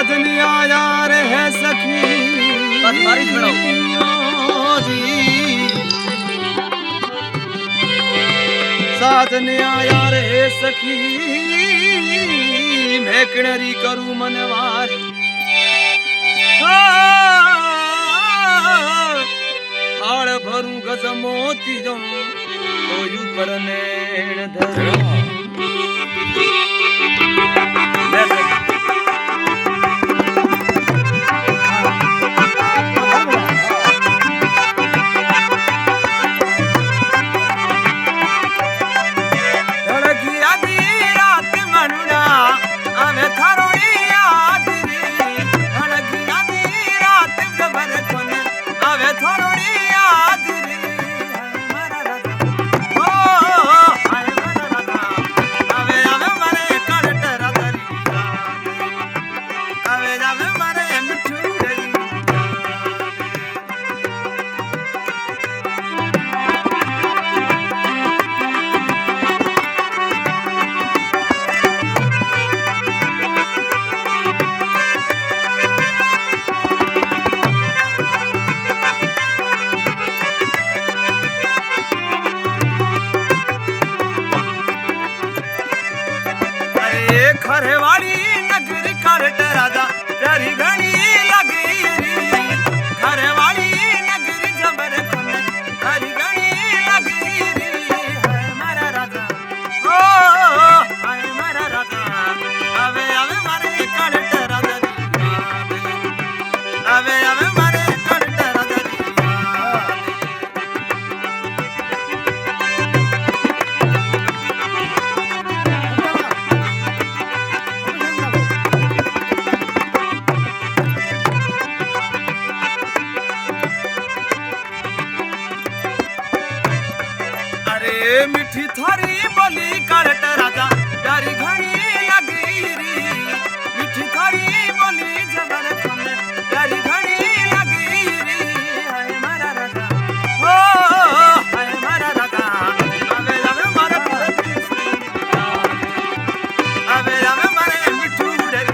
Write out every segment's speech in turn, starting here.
साजन आया रे है सखी बस बारिश बढ़ाओ साजन आया रे है सखी मैं किणरी करूं मनवार हाड़ भरूं गज मोती जो तो यू करने धर खरवाड़ी नगरी करट राजा प्यारी घनी लगी री खरवाड़ी नगरी जबर खन प्यारी घनी लगी री है मारा राजा ओ है मारा राजा आवे आवे मारे करट राजा आवे आवे मारे करट राजा मिठी थारी बोली करट राजा प्यारी घनी लगी री मिठी थारी बोली जबर खन प्यारी घनी लगी री है मारा राजा ओ है मारा राजा आवे आवे मारे आवे आवे मारे मिठू रे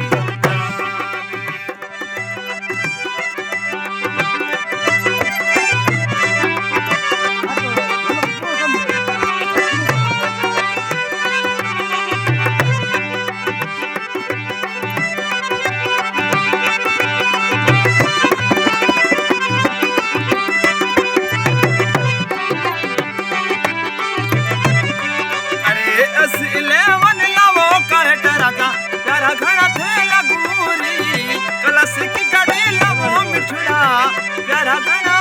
घड़ा थे लगूरी कलश की गड़ी लवो मिठड़ा प्यारा घड़ा